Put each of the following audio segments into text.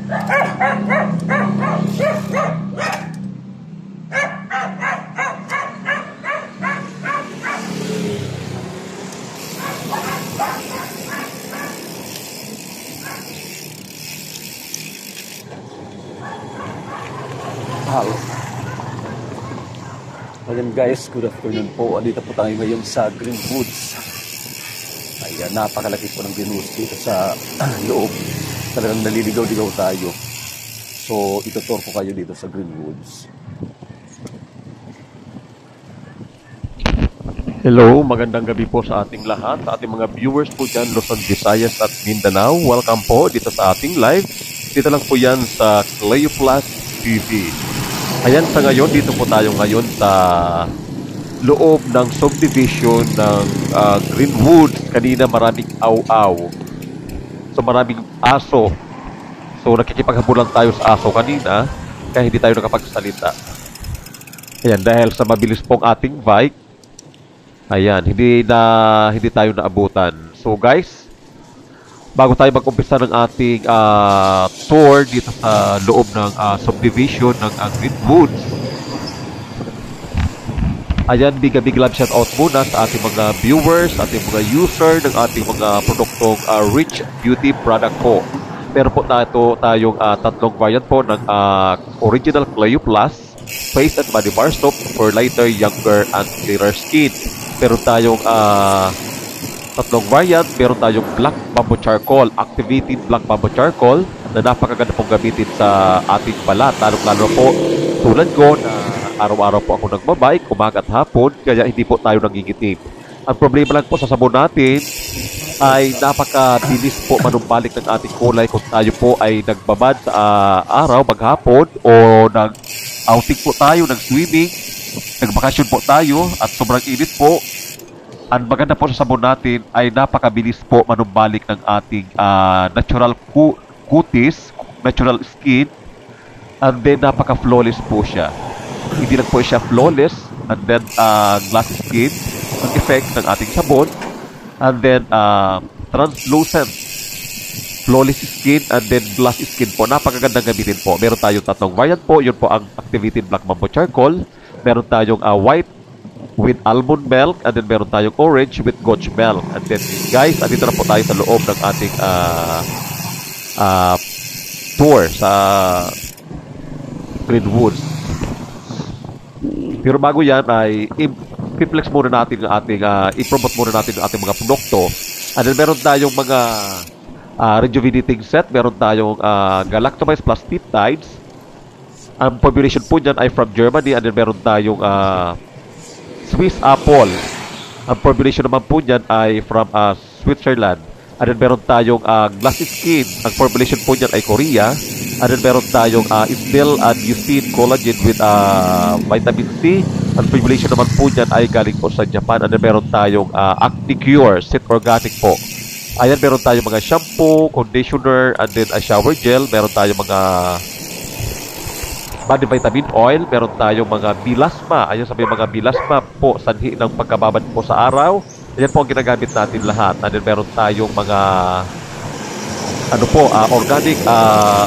Ayan guys, good afternoon po. Andito po tayo ngayon sa Greenwoods. Ayan, napakalaki po ng Greenwoods dito sa loob. Talagang naliligaw-ligaw tayo. So, itutur po kayo dito sa Greenwoods. Hello, magandang gabi po sa ating lahat. Sa ating mga viewers po dyan, Luzon, Visayas at Mindanao. Welcome po dito sa ating live. Dito lang po yan sa Cleo Plus TV. Ayan, sa ngayon, dito po tayo ngayon sa loob ng subdivision ng Greenwoods. Kanina maraming aw-aw. So maraming aso. So nakikipaghabulan tayo sa aso kanina, kaya hindi tayo nakapagsalita. Ayan, dahil sa mabilis pong ating bike, ayan, hindi tayo naabutan. So guys, bago tayo mag-umpisa ng ating tour dito sa loob ng subdivision ng Greenwoods, ayan, big love shout out muna sa ating mga viewers, ating mga user ng ating mga produktong Rich Beauty product po. Meron po tayong tatlong variant po ng original Cleo Plus face and body bar soap for lighter, younger, and clearer skin. Meron tayong tatlong variant. Meron tayong black bamboo charcoal, activated black bamboo charcoal na napakaganda pong gamitin sa ating balat, lalo po tulad ko na araw-araw po ako nagbabike, umaga at hapon, kaya hindi po tayo nangingitim. Ang problema lang po sa sabon natin ay napakabilis po manumbalik ng ating kulay kung tayo po ay nagbabad sa araw, maghapon, o nag-outing po tayo, nag-swimming, nagbakasyon po tayo at sobrang init po. Ang maganda po sa sabon natin ay napakabilis po manumbalik ng ating natural cutis, natural skin, and then napaka-flawless po siya. Hindi lang po siya flawless, and then glassy skin, ang effect ng ating sabon, and then translucent, flawless skin, and then glassy skin po. Napakagandang gamitin po. Meron tayong tatlong variant po. Yun po ang activated black bamboo charcoal. Meron tayong white with almond milk, and then meron tayong orange with goat milk. And then guys, andito na po tayo sa loob ng ating tour sa Greenwoods. Pero bago yan ay i-flex muna natin ang ating i-promote muna natin ang ating mga produkto. And then meron tayong mga rejuvenating set, meron tayong galactomized plus peptides. Ang formulation po dyan ay from Germany, and then meron tayong Swiss apple. Ang formulation naman po dyan ay from Switzerland. And then meron tayong glassy skin. Ang formulation po dyan ay Korea. And then meron tayong Isdel and Eucin collagen with vitamin C. Ang formulation naman po dyan ay galing po sa Japan. And then meron tayong Acne Cure, Sit Organic po. Ayan, meron tayong mga shampoo, conditioner, and then a shower gel. Meron tayong mga body vitamin oil, meron tayong mga bilasma. Ayun, sabi mga bilasma po, sanhi ng pagkababad po sa araw. Ayan po ang ginagamit natin lahat. And then meron tayong mga organic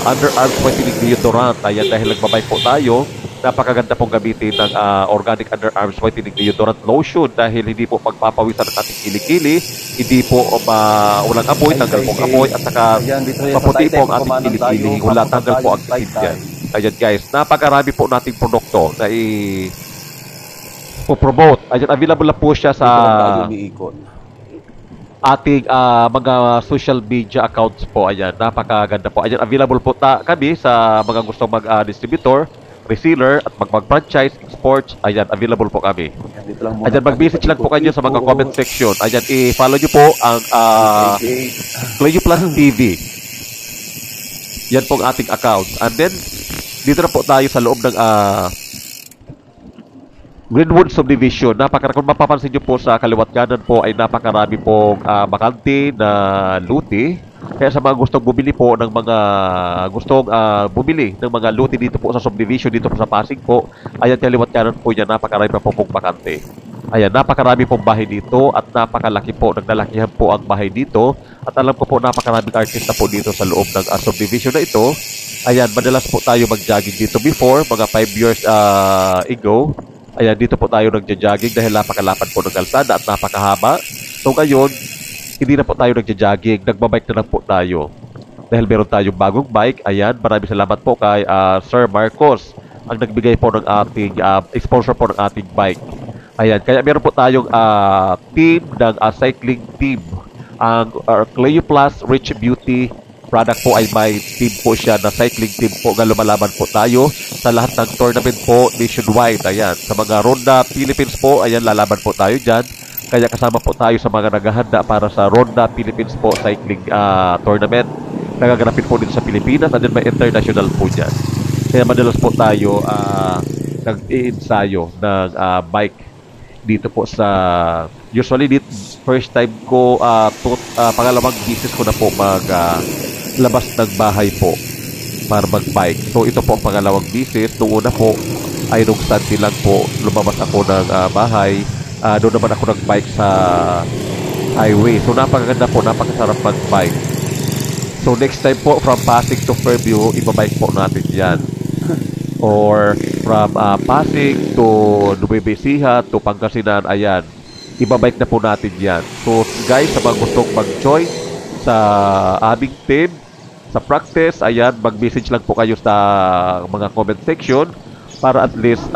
underarm whitening deodorant. Ayan, dahil nagbabike po tayo, napakaganda pong gamitin ng organic underarms whitening deodorant lotion dahil hindi po pagpapawisan ng ating kilikili, hindi po walang amoy, tanggal po ang amoy, at saka maputi po ang ating kilikili, wala, tanggal po ang asin dyan. Ayan guys, napakarami po nating produkto na i-promote. Ayan, available na po siya sa ating mga social media accounts po. Ayan, napakaganda po. Ayan, available po kami sa mga gustong mag-distributor, reseller, at mag-franchise, exports. Ayan, available po kami. Ayan, mag-message lang po kayo sa mga comment section. Ayan, i-follow nyo po ang Cleo Plus TV. Yan po ang ating account. And then, dito na po tayo sa loob ng Greenwood subdivision. Kung mapapansin nyo po sa kaliwat kanan po ay napakarami pong bakante na luti. Kaya sa mga gustong bumili po ng mga bumili ng mga luti dito po sa subdivision, dito po sa Pasig po, ayan, kaliwat kanan po yan, napakarami pa pong bakante. Ayan, napakarami pong bahay dito at napakalaki po, naglalakihan po ang bahay dito. At alam ko po napakaraming artista po dito sa loob ng subdivision na ito. Ayan, madalas po tayo mag-jogging dito before, mga 5 years ago. Ayan, dito po tayo nagja-jogging dahil napakalapad po ng kalsada at napakahaba. So ngayon, hindi na po tayo nagja-jogging, nagbabike na lang po tayo. Dahil meron tayong bagong bike. Ayan, maraming salamat po kay Sir Marcos ang nagbigay po ng ating sponsor po ng ating bike. Ayan, kaya meron po tayong team ng cycling team. Ang Cleo Plus Rich Beauty product po ay may team po siya na cycling team po na lumalaban po tayo sa lahat ng tournament po nationwide. Ayan, sa mga Ronda Philippines po, ayan, lalaban po tayo dyan. Kaya kasama po tayo sa mga naghahanda para sa Ronda Philippines po cycling tournament. Nagaganapin po dito sa Pilipinas at then may international po dyan. Kaya madalas po tayo nag-i-ensayo ng bike dito po sa usually dito first time ko pangalawang business ko na po labas ng bahay po para mag-bike. So ito po ang pangalawang business. Noong una po ay nung Sunday lang po lumabas ako ng bahay. Doon naman ako nag-bike sa highway. So napakaganda po, napakasarap mag-bike. So next time po from Pasig to Fairview, ibabike po natin yan. Or from Pasig to Nueva Ecija to Pangasinan, ayan, ibabike na po natin yan. So guys, sa mga gustong mag-join sa aming team, sa practice, ayan, mag-message lang po kayo sa mga comment section para at least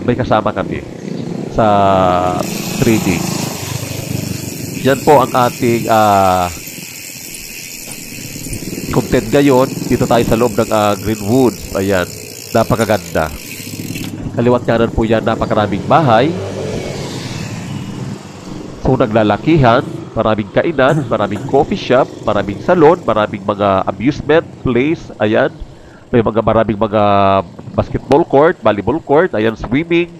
may kasama kami sa training. Yan po ang ating content ngayon. Dito tayo sa loob ng Greenwoods. Ayan, napakaganda. Kaliwat kanan po yan, napakaraming bahay. So naglalakihan, maraming kainan, maraming coffee shop, maraming salon, maraming mga amusement place. Ayan, may maraming mga basketball court, volleyball court, ayan, swimming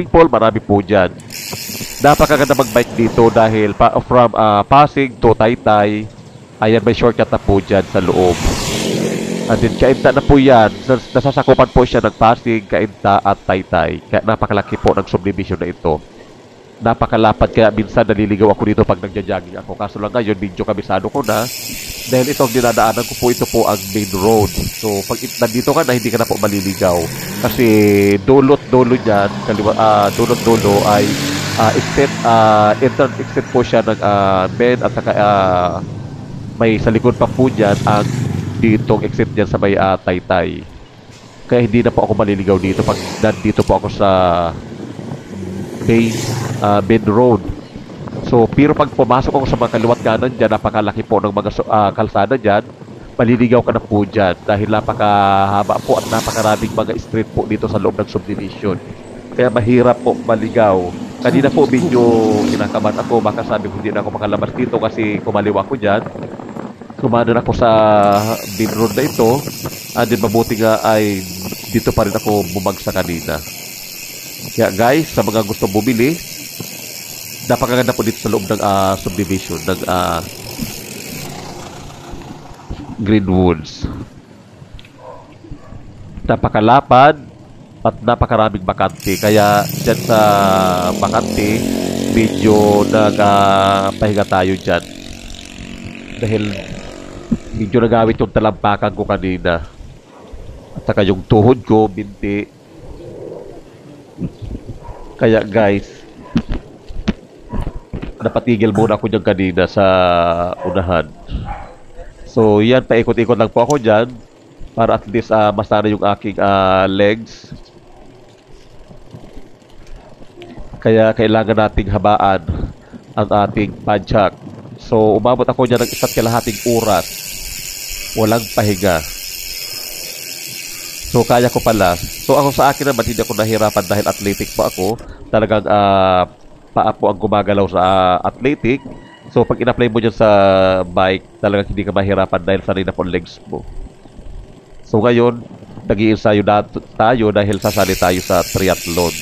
pool, marami po dyan. Napakaganda mag-bike dito dahil from Pasig to Taytay, ayan, may shortcut na po dyan sa loob. And then, Cainta na po yan. Nasasakupan po siya ng Pasig, Cainta at Taytay. Kaya napakalaki po ng subdivision na ito. Napakalapad, kaya minsan naliligaw ako dito pag nagja-jogging ako. Kaso lang ngayon, medyo kabisado ko na. Dahil itong dinadaanan ko po, ito po ang main road. So, pag nandito ka na, hindi ka na po maliligaw. Kasi dulot-dulo dyan, dulot-dulo ay exit po siya ng main at saka may sa likod pa po dyan ang ditong exit dyan sa may Taytay. Kaya hindi na po ako maliligaw dito pag nandito po ako sa main road. So, pero pag pumasok ako sa mga kaliwat kanan dyan, napakalaki po ng mga kalsada dyan, maliligaw ka na po dyan dahil napakahaba po at napakaraming mga street po dito sa loob ng subdivision. Kaya mahirap po maligaw. Kanina po medyo kinakabahan ako, baka sabi ko hindi na ako makalabas dito kasi kumaliwa ako dyan. Kumanan ako sa main road na ito. And then mabuti nga ay dito pa rin ako bumagsak kanina. Kaya guys, sa mga gustong bumili, napakaganda po dito sa loob ng subdivision ng Greenwoods. Napakalapad at napakaraming bakante. Kaya dyan sa bakante, medyo nagpahinga tayo dyan. Dahil medyo nagawit yung talampakan ko kanina. At saka yung tuhod ko, binti. Kaya guys, napatigil muna ako dyan kanina sa unahan. So yan, paikot-ikot lang po ako dyan para at least masana yung aking legs. Kaya kailangan nating habaan ang ating padjak. So umabot ako dyan ng 1.5 oras. Walang pahinga. So kaya ko pala. So ako sa akin naman, hindi ako nahirapan dahil athletic pa ako. Talagang paa po ang gumagalaw sa athletic. So pag in-apply mo dyan sa bike, talagang hindi ka mahirapan dahil sanay na po legs mo. So ngayon, nag-iinsayo na tayo dahil sasali tayo sa triathlon.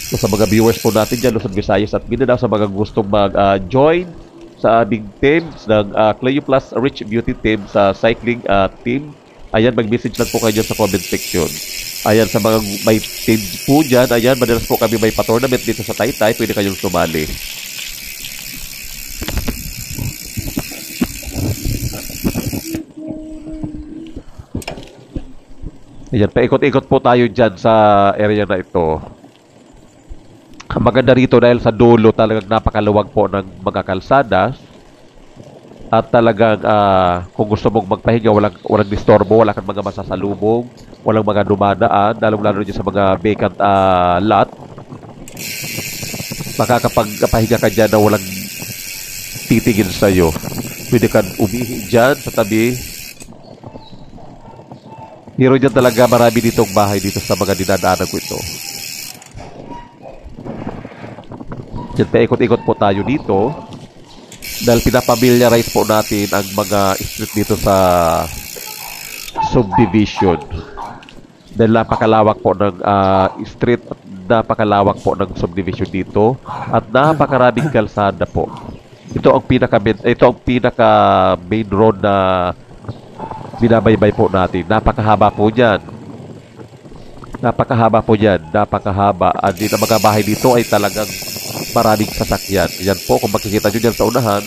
So sa mga viewers po natin dyan, Luzon, Visayas at Mindanao, sa mga gustong mag-join sa aming team ng Cleo Plus Rich Beauty team sa cycling team, ayan, mag-message lang po kayo dyan sa comment section. Ayan, sa mga may team po dyan, ayan, madalas po kami may pa-tournament dito sa Taytay, pwede kayong sumali. Ayan, paikot-ikot po tayo dyan sa area na ito. Ang maganda rito dahil sa dulo talagang napakaluwag po ng mga kalsada at talagang kung gusto mong magpahinga, walang disturbo, wala kang mga masasalubong, walang mga dumadaan, lalong-lalo dyan sa mga vacant lot. Makakapagpahinga ka dyan na walang titingin sa'yo. Pwede kang umihi dyan sa tabi. Pero dyan talaga marami ditong bahay dito sa mga dinadaanan ko ito. Dyan paikot-ikot po tayo dito. Dahil pinapamiliarize po natin ang mga street dito sa subdivision. Dahil napakalawak po ng street at napakalawak po ng subdivision dito at napakaraming kalsada po. Ito ang pinaka main road na binabaybay po natin. Napakahaba po niyan. Napakahaba po yan. Napakahaba. At ang mga bahay dito ay talagang maraming sasakyan. Yan po, kung makikita nyo dyan sa unahan.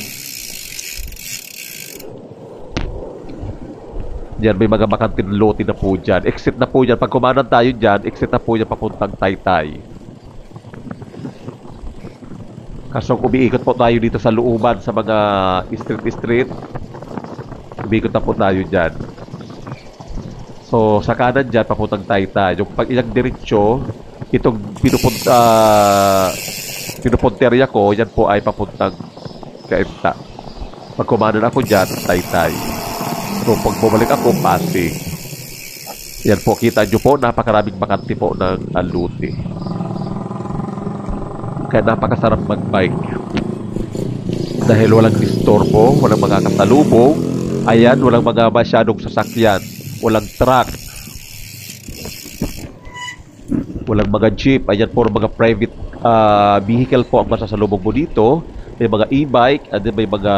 Yan, may mga bakantin lote na po dyan. Exit na po dyan. Pag kumanan tayo dyan, exit na po dyan papuntang Taytay. Kaso umiikot po tayo dito sa looban sa mga street. Umiikot na po tayo dyan. So, sa kanan dyan, papuntang Taytay. Yung pag ilang diretsyo, itong pinupunterya ko, yan po ay papuntang Kaimta. Pag kumanan ako dyan, Taytay. So, pag bumalik ako, Pasig. Yan po, kita nyo po, napakaraming bakante po ng Lute. Kaya napakasarap mag-bike. Dahil walang disturbo, walang mga kasalubong. Ayan, walang mga masyadong sasakyan. Walang truck. Walang mga jeep. Ayan po mga private vehicle po ang masasalubong mo dito. May mga e-bike. At may mga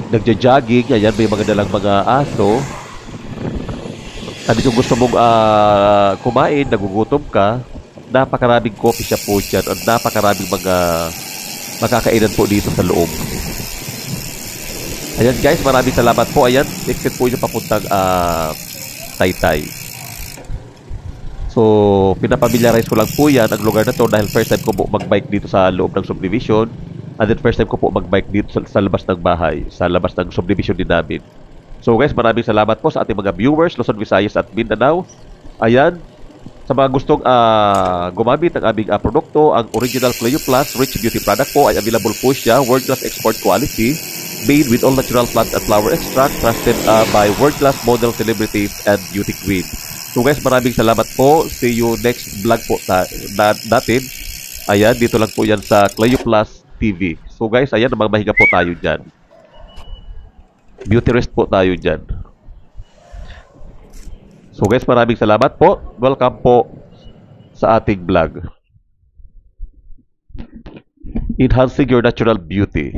nagja-jogging. Ayan, may mga dalang mga aso. At kung gusto mong kumain, nagugutom ka, napakaraming coffee shop po dyan. At napakaraming mga makakainan po dito sa loob. Ayan guys, maraming salamat po. Ayan, exit po yung papuntang Taytay. So, pinapamiliarize ko lang po yan ang lugar na to dahil first time ko po mag-bike dito sa loob ng subdivision. And then first time ko po mag-bike dito sa labas ng bahay, sa labas ng subdivision din namin. So guys, maraming salamat po sa ating mga viewers, Luzon, Visayas at Mindanao. Ayan, sa mga gustong gumamit ng aming produkto, ang original Cleo Plus Rich Beauty product po ay available po siya, world-class export quality, made with all natural plant and flower extract, trusted by world-class model celebrities and beauty queen. So guys, maraming salamat po. See you next vlog po natin. Ayan, dito lang po yan sa Cleo Plus TV. So guys, ayan, magmahiga po tayo dyan. Beauty rest po tayo dyan. So guys, maraming salamat po. Welcome po sa ating vlog. Enhancing your natural beauty.